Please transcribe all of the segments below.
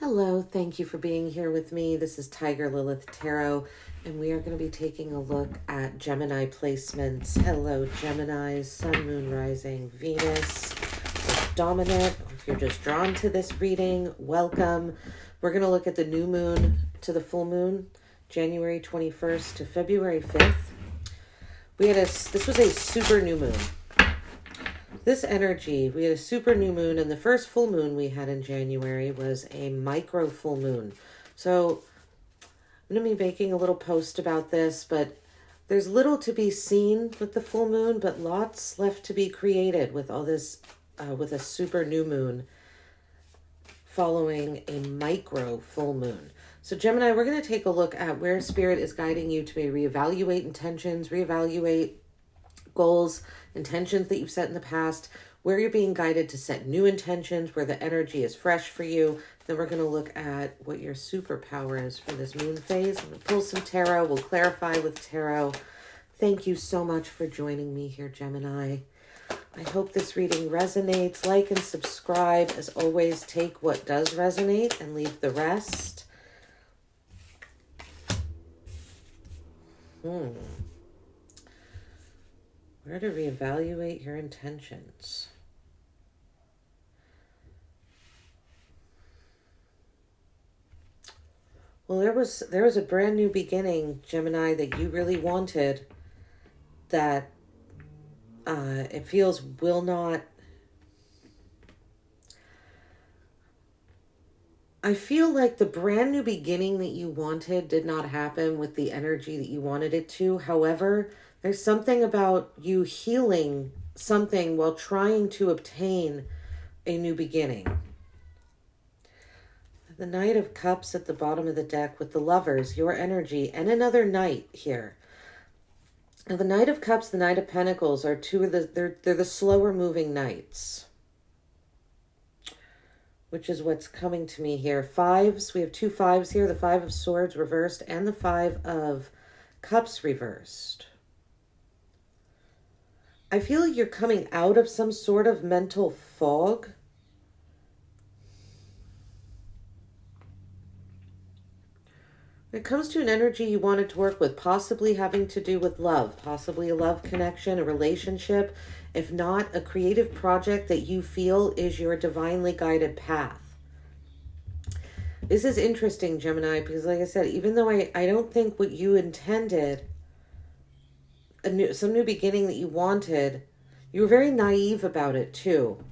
Hello, thank you for being here with me. This is Tiger Lilith Tarot, and we are going to be taking a look at Gemini placements. Hello, Gemini, Sun, Moon, Rising, Venus, or Dominant. If you're just drawn to this reading, welcome. We're going to look at the new moon to the full moon, January 21st to February 5th. This was a super new moon. This energy, we had a super new moon, and the first full moon we had in January was a micro full moon. So I'm going to be making a little post about this, but there's little to be seen with the full moon, but lots left to be created with all this, with a super new moon following a micro full moon. So Gemini, we're going to take a look at where Spirit is guiding you to reevaluate intentions, reevaluate goals, intentions that you've set in the past, where you're being guided to set new intentions, where the energy is fresh for you. Then we're going to look at what your superpower is for this moon phase. I'm going to pull some tarot. We'll clarify with tarot. Thank you so much for joining me here, Gemini. I hope this reading resonates. Like and subscribe. As always, take what does resonate and leave the rest. Where to reevaluate your intentions. Well, there was a brand new beginning, Gemini, that you really wanted, that it feels will not. I feel like the brand new beginning that you wanted did not happen with the energy that you wanted it to. However, there's something about you healing something while trying to obtain a new beginning. The Knight of Cups at the bottom of the deck with the Lovers, your energy, and another Knight here. Now, the Knight of Cups, the Knight of Pentacles are they're the slower moving knights, which is what's coming to me here. Fives, we have two fives here, the Five of Swords reversed and the Five of Cups reversed. I feel like you're coming out of some sort of mental fog. When it comes to an energy you wanted to work with, possibly having to do with love, possibly a love connection, a relationship, if not a creative project that you feel is your divinely guided path. This is interesting, Gemini, because like I said, even though I don't think what you intended, some new beginning that you wanted, you were very naive about it too.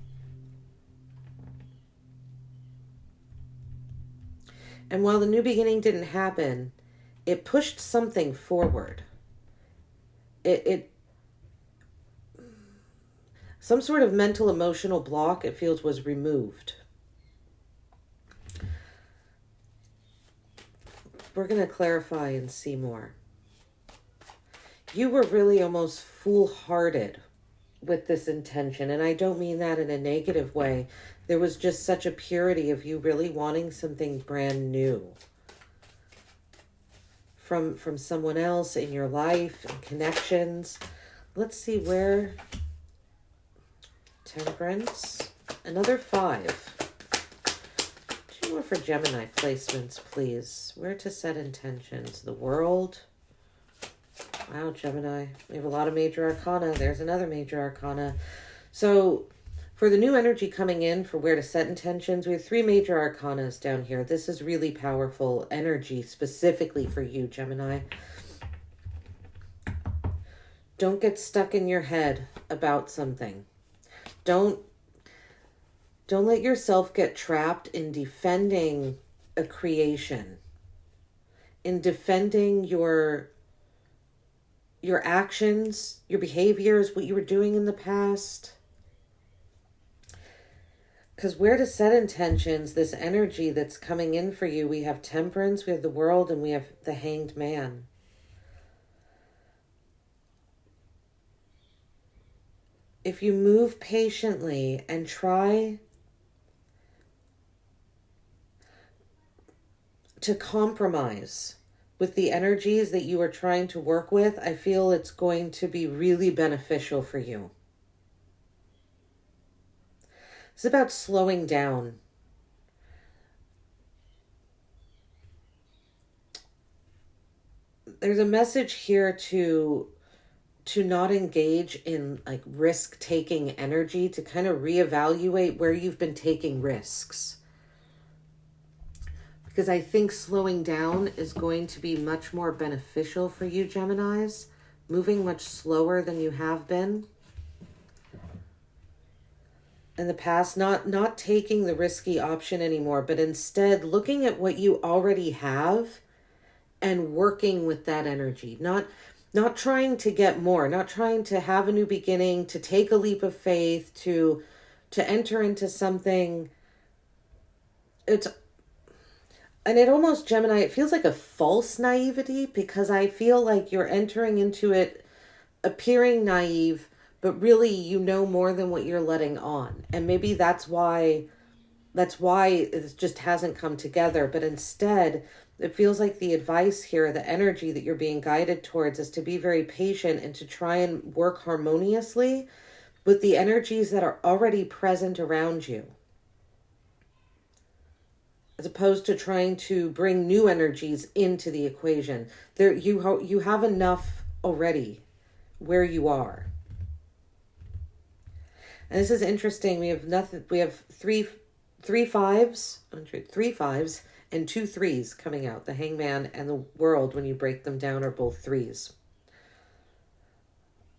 And while the new beginning didn't happen, it pushed something forward. Some sort of mental emotional block, it feels, was removed. We're going to clarify and see more. You were really almost foolhardy with this intention, and I don't mean that in a negative way. There was just such a purity of you really wanting something brand new from someone else in your life and connections. Let's see where. Temperance, another five. Two more for Gemini placements, please. Where to set intentions? The World. Wow, Gemini. We have a lot of major arcana. There's another major arcana. So for the new energy coming in for where to set intentions, we have three major arcanas down here. This is really powerful energy specifically for you, Gemini. Don't get stuck in your head about something. Don't let yourself get trapped in defending a creation, in defending your actions, your behaviors, what you were doing in the past. Because where to set intentions, this energy that's coming in for you, we have Temperance, we have the World, and we have the Hanged Man. If you move patiently and try to compromise with the energies that you are trying to work with, I feel it's going to be really beneficial for you. It's about slowing down. there's a message here to not engage in like risk-taking energy, to kind of reevaluate where you've been taking risks. Because I think slowing down is going to be much more beneficial for you, Geminis. Moving much slower than you have been in the past. Not taking the risky option anymore, but instead looking at what you already have and working with that energy. Not trying to get more, not trying to have a new beginning, to take a leap of faith, to enter into something. And it almost, Gemini, it feels like a false naivety, because I feel like you're entering into it appearing naive, but really you know more than what you're letting on. And maybe that's why it just hasn't come together. But instead, it feels like the advice here, the energy that you're being guided towards, is to be very patient and to try and work harmoniously with the energies that are already present around you, as opposed to trying to bring new energies into the equation. There, you have enough already where you are. And this is interesting. We have three fives and 2 3s coming out. The Hangman and the World, when you break them down, are both 3s.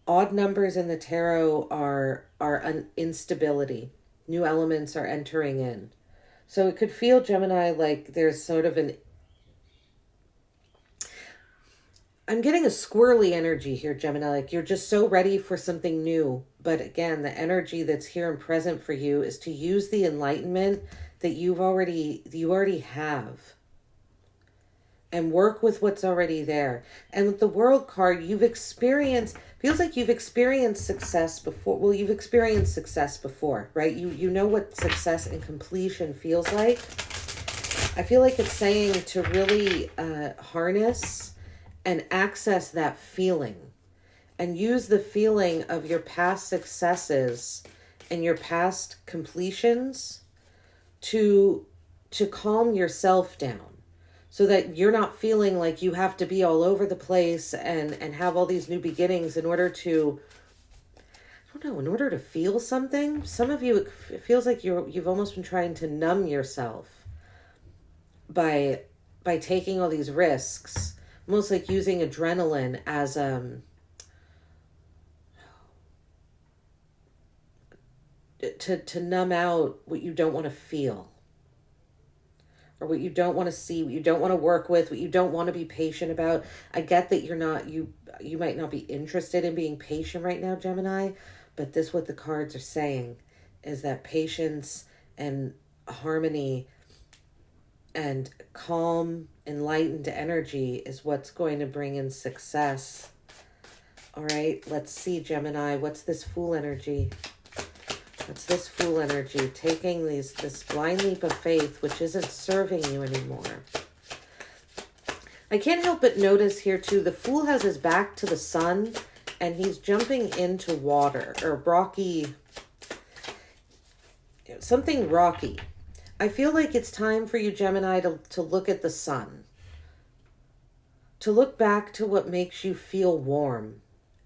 Odd numbers in the tarot are an instability. New elements are entering in. So it could feel, Gemini, like there's sort of I'm getting a squirrely energy here, Gemini, like you're just so ready for something new. But again, the energy that's here and present for you is to use the enlightenment that you already have, and work with what's already there. And with the World card, feels like you've experienced success before. Well, you've experienced success before, right? You know what success and completion feels like. I feel like it's saying to really harness and access that feeling, and use the feeling of your past successes and your past completions to calm yourself down, so that you're not feeling like you have to be all over the place and have all these new beginnings in order to, in order to feel something. Some of you, it feels like you've almost been trying to numb yourself by taking all these risks, almost like using adrenaline as to numb out what you don't want to feel, or what you don't want to see, what you don't want to work with, what you don't want to be patient about. I get that you might not be interested in being patient right now, Gemini, but this, what the cards are saying, is that patience and harmony and calm, enlightened energy is what's going to bring in success. All right, let's see, Gemini, what's this Fool energy? What's this Fool energy? Taking this blind leap of faith, which isn't serving you anymore. I can't help but notice here too, the Fool has his back to the sun and he's jumping into water, or rocky, something rocky. I feel like it's time for you, Gemini, to look at the sun. To look back to what makes you feel warm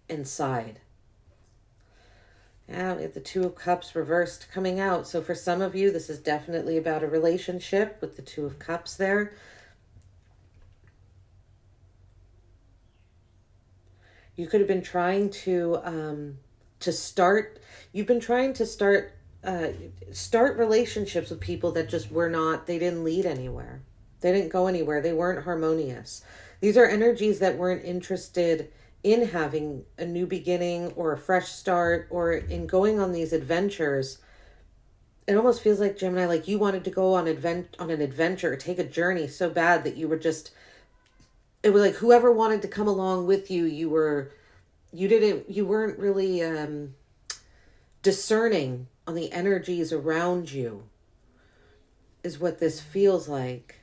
inside. Yeah, we have the 2 of Cups reversed coming out. So for some of you, this is definitely about a relationship with the 2 of Cups there. You could have been trying to start. You've been trying to start relationships with people that just they didn't lead anywhere. They didn't go anywhere. They weren't harmonious. These are energies that weren't interested in having a new beginning or a fresh start, or in going on these adventures. It almost feels like, Gemini, like you wanted to go on an adventure, take a journey so bad that you were just, it was like whoever wanted to come along with you, you weren't really discerning on the energies around you, is what this feels like.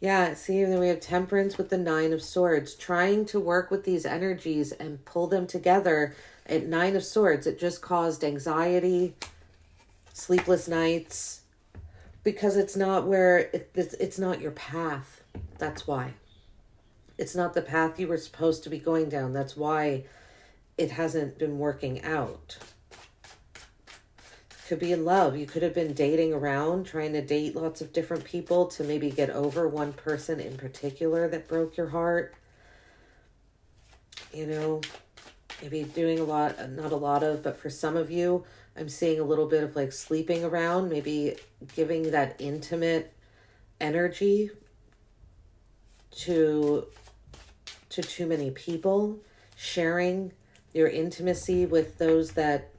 Yeah, see, and then we have Temperance with the 9 of Swords, trying to work with these energies and pull them together. At 9 of Swords, it just caused anxiety, sleepless nights, because it's not it's not your path. That's why. It's not the path you were supposed to be going down. That's why it hasn't been working out. Could be in love. You could have been dating around, trying to date lots of different people to maybe get over one person in particular that broke your heart. You know, maybe doing a lot, not a lot of, but for some of you, I'm seeing a little bit of like sleeping around, maybe giving that intimate energy to too many people, sharing your intimacy with those that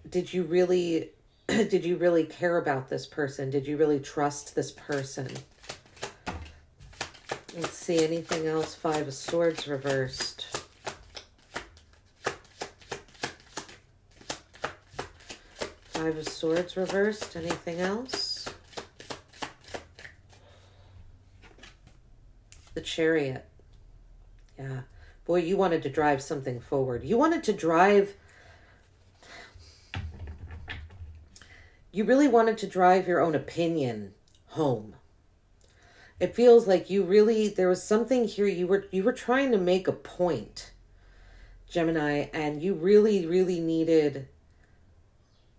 did you really care about this person? Did you really trust this person? Let's see, anything else? 5 of Swords reversed. 5 of Swords reversed. Anything else? The Chariot. Yeah. Boy, you wanted to drive something forward. You wanted to drive... You really wanted to drive your own opinion home. It feels like you really, there was something here, you were trying to make a point, Gemini, and you really, really needed,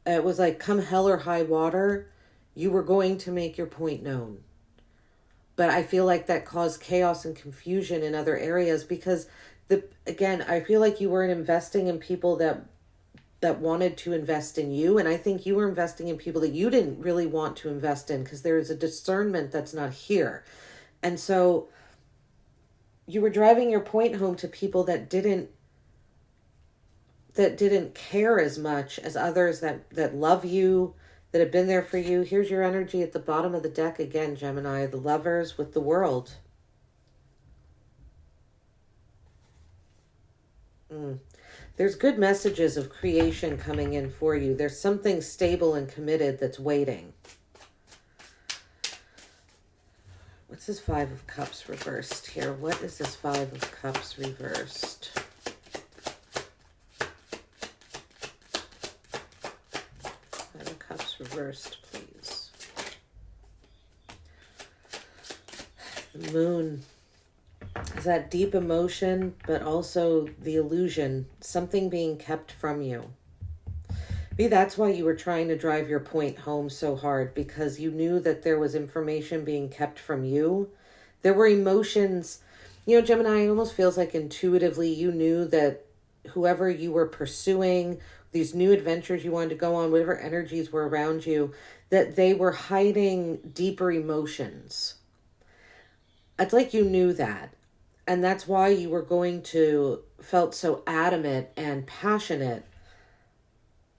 it was like come hell or high water, you were going to make your point known. But I feel like that caused chaos and confusion in other areas because, again, I feel like you weren't investing in people that wanted to invest in you. And I think you were investing in people that you didn't really want to invest in because there is a discernment that's not here. And so you were driving your point home to people that didn't care as much as others that love you, that have been there for you. Here's your energy at the bottom of the deck again, Gemini, the Lovers with the World. There's good messages of creation coming in for you. There's something stable and committed that's waiting. What's this 5 of Cups reversed here? What is this 5 of Cups reversed? 5 of Cups reversed, please. The Moon. Is that deep emotion, but also the illusion, something being kept from you. Maybe that's why you were trying to drive your point home so hard, because you knew that there was information being kept from you. There were emotions, Gemini, it almost feels like intuitively you knew that whoever you were pursuing, these new adventures you wanted to go on, whatever energies were around you, that they were hiding deeper emotions. It's like you knew that. And that's why you were felt so adamant and passionate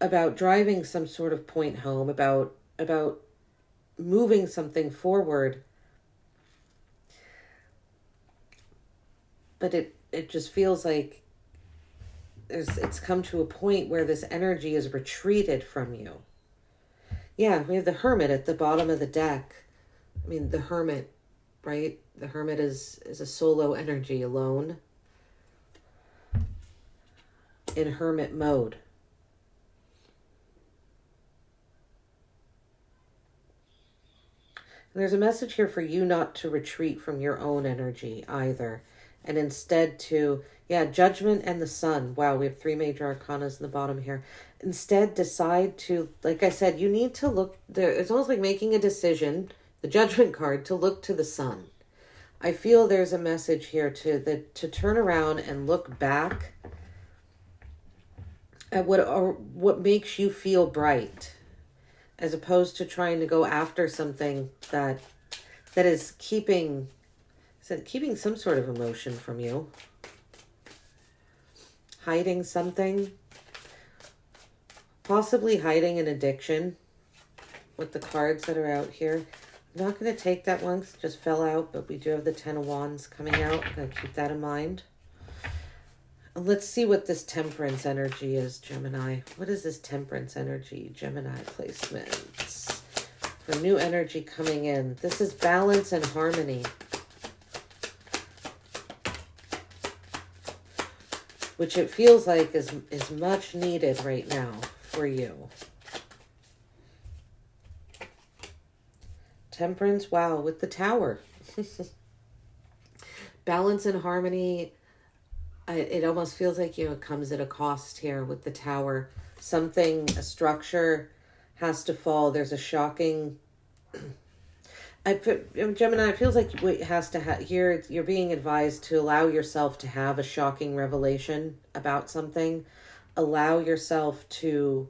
about driving some sort of point home, about moving something forward. But it just feels like it's come to a point where this energy is retreated from you. Yeah, we have the Hermit at the bottom of the deck. I mean, the Hermit, right? The Hermit is a solo energy, alone, in hermit mode. And there's a message here for you not to retreat from your own energy either, and instead to, Judgment and the Sun. Wow, we have 3 major arcanas in the bottom here. Instead, decide to, like I said, you need to look there. It's almost like making a decision, the Judgment card, to look to the sun. I feel there's a message here to turn around and look back at what makes you feel bright, as opposed to trying to go after something that is keeping some sort of emotion from you, hiding something, possibly hiding an addiction with the cards that are out here. I'm not going to take that one because it just fell out, but we do have the 10 of Wands coming out. I'm going to keep that in mind. And let's see what this Temperance energy is, Gemini. What is this Temperance energy, Gemini placements? For new energy coming in. This is balance and harmony, which it feels like is much needed right now for you. Temperance, wow, with the Tower. Balance and harmony, it almost feels like, it comes at a cost here with the Tower. Something, a structure has to fall. There's a shocking... Gemini, it feels like it has to have... Here, you're being advised to allow yourself to have a shocking revelation about something. Allow yourself to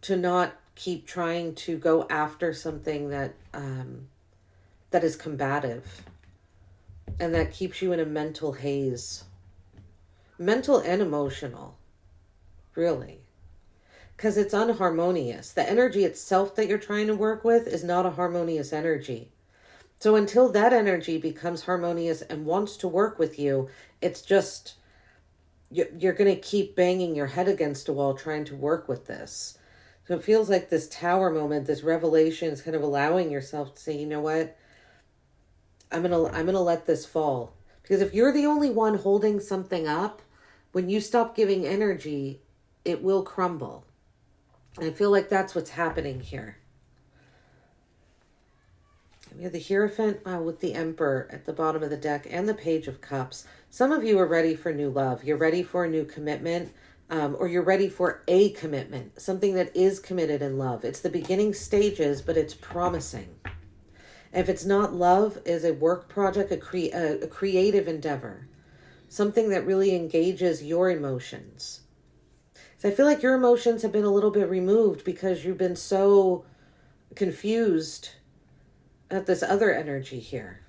not keep trying to go after something that is combative and that keeps you in a mental haze. Mental and emotional, really. Because it's unharmonious. The energy itself that you're trying to work with is not a harmonious energy. So until that energy becomes harmonious and wants to work with you, it's just, you're going to keep banging your head against a wall trying to work with this. So it feels like this Tower moment, this revelation is kind of allowing yourself to say, you know what? I'm gonna let this fall. Because if you're the only one holding something up, when you stop giving energy, it will crumble. And I feel like that's what's happening here. We have the Hierophant with the Emperor at the bottom of the deck and the Page of Cups. Some of you are ready for new love. You're ready for a new commitment, or you're ready for a commitment, something that is committed in love. It's the beginning stages, but it's promising. If it's not love, is a work project, a creative endeavor, something that really engages your emotions. So I feel like your emotions have been a little bit removed because you've been so confused at this other energy here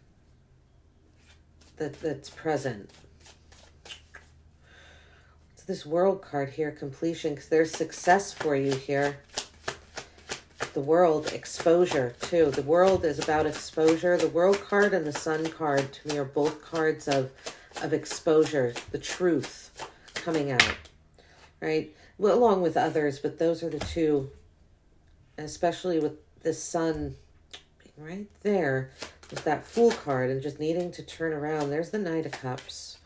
that's present. It's this World card here, completion, because there's success for you here. The World, exposure too. The World is about exposure. The World card and the Sun card to me are both cards of exposure, the truth coming out, right? Well, along with others, but those are the two, especially with the Sun being right there with that Fool card and just needing to turn around. There's the Knight of Cups.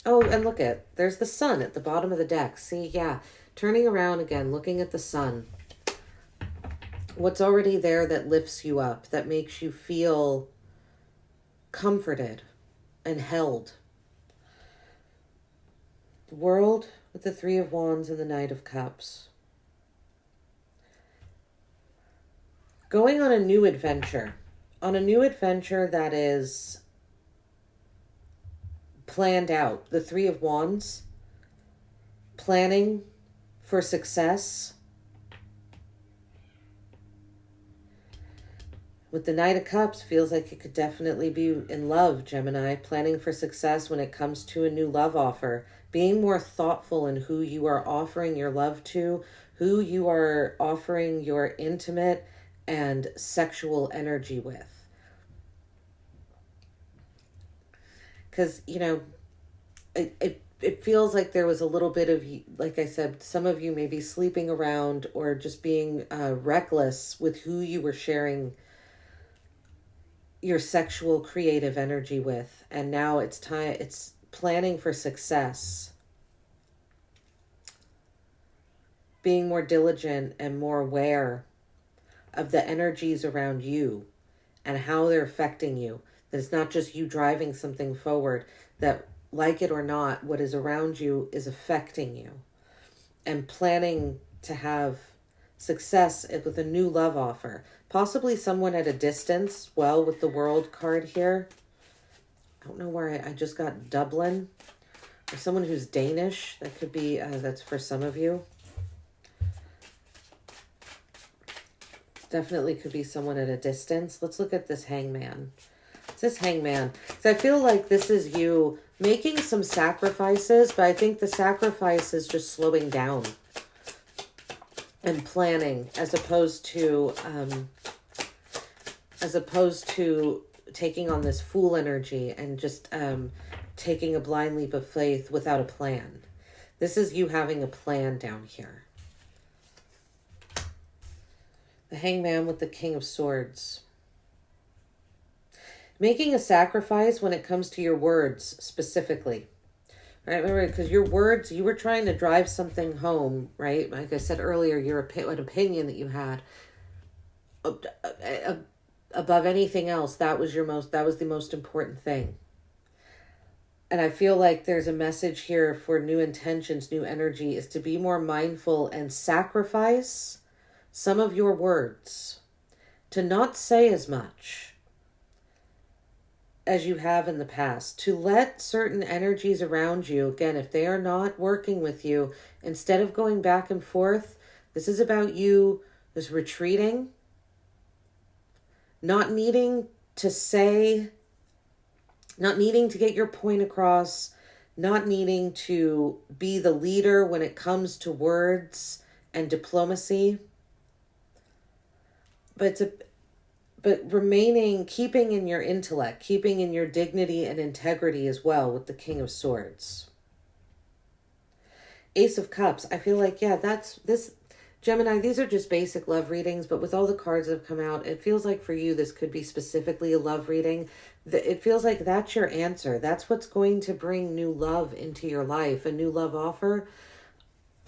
Oh, and there's the Sun at the bottom of the deck. See, yeah, turning around again, looking at the Sun. What's already there that lifts you up, that makes you feel comforted and held. The World with the Three of Wands and the Knight of Cups. Going on a new adventure. On a new adventure that is planned out. The Three of Wands. Planning for success. With the Knight of Cups, feels like you could definitely be in love, Gemini. Planning for success when it comes to a new love offer. Being more thoughtful in who you are offering your love to, who you are offering your intimate and sexual energy with. Because, it feels like there was a little bit of, like I said, some of you may be sleeping around or just being reckless with who you were sharing your sexual creative energy with. And now it's time, it's planning for success. Being more diligent and more aware of the energies around you and how they're affecting you. That it's not just you driving something forward, that like it or not, what is around you is affecting you. And planning to have success with a new love offer. Possibly someone at a distance, well, with the World card here. I don't know where I just got Dublin. Or someone who's Danish. That could be, that's for some of you. Definitely could be someone at a distance. Let's look at this Hangman. It's this Hangman. So I feel like this is you making some sacrifices, but I think the sacrifice is just slowing down and planning as opposed to taking on this Fool energy and just taking a blind leap of faith without a plan. This is you having a plan down here. The Hangman with the King of Swords. Making a sacrifice when it comes to your words specifically. Right, remember, because your words, you were trying to drive something home, right? Like I said earlier, an opinion that you had. above anything else, that was the most important thing. And I feel like there's a message here for new intentions, new energy, is to be more mindful and sacrifice some of your words, to not say as much as you have in the past, to let certain energies around you, again, if they are not working with you, instead of going back and forth, this is about you just retreating, not needing to say, not needing to get your point across, not needing to be the leader when it comes to words and diplomacy, but remaining, keeping in your intellect, keeping in your dignity and integrity as well with the King of Swords. Ace of Cups, I feel like, yeah, that's this, Gemini, these are just basic love readings, but with all the cards that have come out, it feels like for you, this could be specifically a love reading. It feels like that's your answer. That's what's going to bring new love into your life, a new love offer,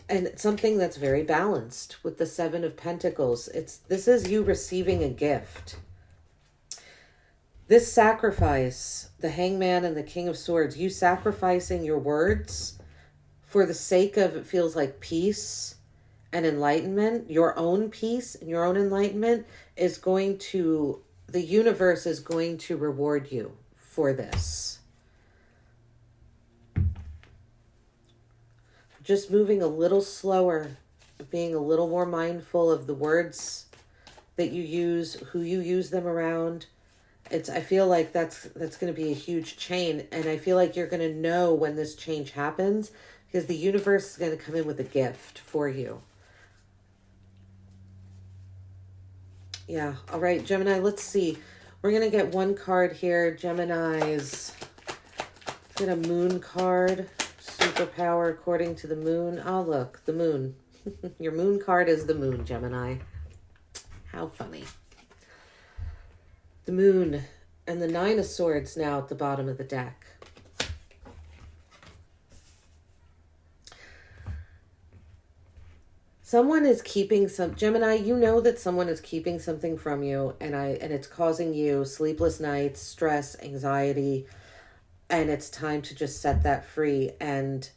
and something that's very balanced with the Seven of Pentacles. This is you receiving a gift. This sacrifice, the Hangman and the King of Swords, you sacrificing your words for the sake of, it feels like, peace and enlightenment, your own peace and your own enlightenment is going to, the universe is going to reward you for this. Just moving a little slower, being a little more mindful of the words that you use, who you use them around. I feel like that's going to be a huge chain, and I feel like you're going to know when this change happens because the universe is going to come in with a gift for you. Yeah. All right, Gemini, let's see. We're going to get one card here. Gemini's. Get a moon card. Superpower according to the moon. Oh, look, the moon. Your moon card is the moon, Gemini. How funny. The moon and the Nine of Swords now at the bottom of the deck. Someone is keeping Gemini, you know that someone is keeping something from you, and it's causing you sleepless nights, stress, anxiety, and it's time to just set that free and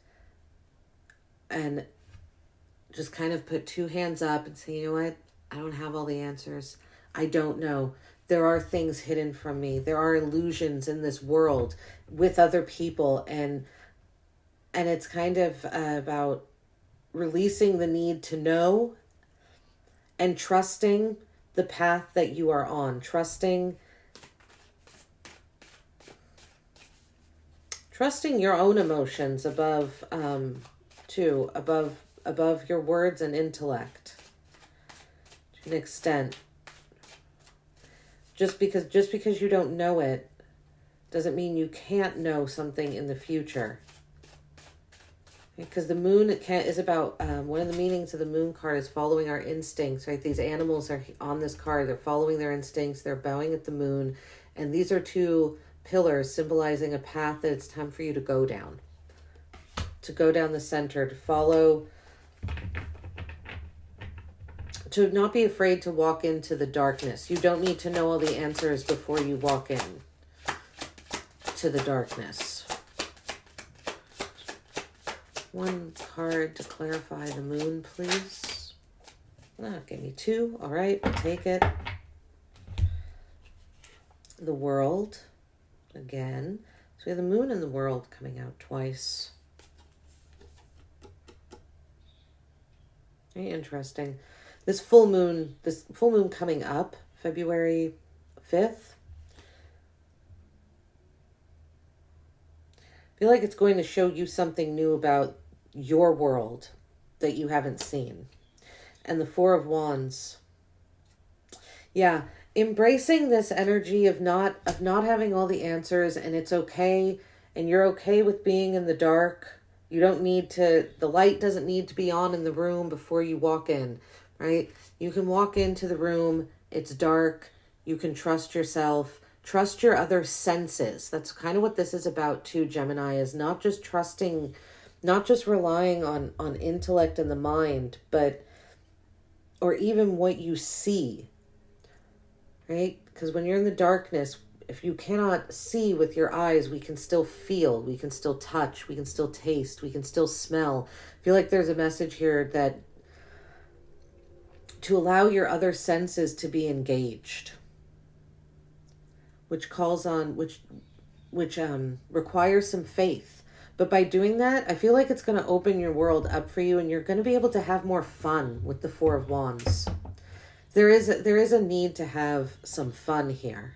just kind of put two hands up and say, you know what? I don't have all the answers. I don't know. There are things hidden from me. There are illusions in this world with other people, and it's kind of about releasing the need to know and trusting the path that you are on, trusting your own emotions above above your words and intellect to an extent. Just because you don't know it doesn't mean you can't know something in the future. Because the moon is about, one of the meanings of the moon card is following our instincts, right? These animals are on this card. They're following their instincts. They're bowing at the moon. And these are two pillars symbolizing a path that it's time for you to go down. To go down the center, to follow, to not be afraid to walk into the darkness. You don't need to know all the answers before you walk in to the darkness. One card to clarify the moon, please. Give me two. All right, I'll take it. The world, again. So we have the moon and the world coming out twice. Very interesting. This full moon coming up, February 5th. I feel like it's going to show you something new about your world that you haven't seen. And the Four of Wands. Yeah, embracing this energy of not having all the answers, and it's okay, and you're okay with being in the dark. You don't need to, the light doesn't need to be on in the room before you walk in, right? You can walk into the room, it's dark, you can trust yourself. Trust your other senses. That's kind of what this is about too, Gemini, is not just trusting, not just relying on intellect and the mind, but, or even what you see. right? Because when you're in the darkness, if you cannot see with your eyes, we can still feel, we can still touch, we can still taste, we can still smell. I feel like there's a message here that to allow your other senses to be engaged, which calls on, which requires some faith. But by doing that, I feel like it's going to open your world up for you, and you're going to be able to have more fun with the Four of Wands. There is a need to have some fun here.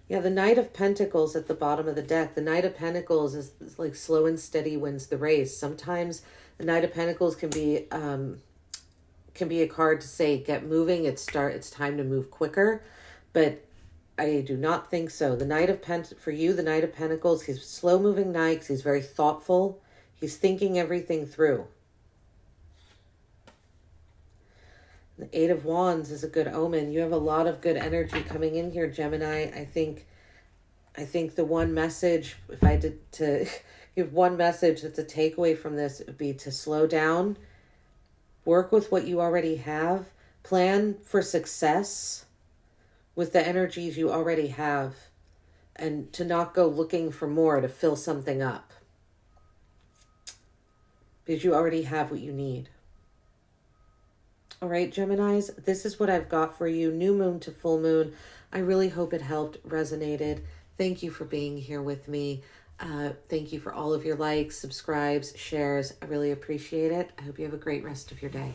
Yeah, the Knight of Pentacles at the bottom of the deck. The Knight of Pentacles is like slow and steady wins the race. Sometimes the Knight of Pentacles can be a card to say, get moving, it's time to move quicker. But I do not think so. The Knight of for you, the Knight of Pentacles, he's a slow-moving knight 'cause he's very thoughtful. He's thinking everything through. The Eight of Wands is a good omen. You have a lot of good energy coming in here, Gemini. I think the one message, if I did to give one message that's a takeaway from this, it would be to slow down, work with what you already have, plan for success with the energies you already have, and to not go looking for more to fill something up, because you already have what you need. All right, Geminis, this is what I've got for you. New moon to full moon. I really hope it helped, resonated. Thank you for being here with me. Thank you for all of your likes, subscribes, shares. I really appreciate it. I hope you have a great rest of your day.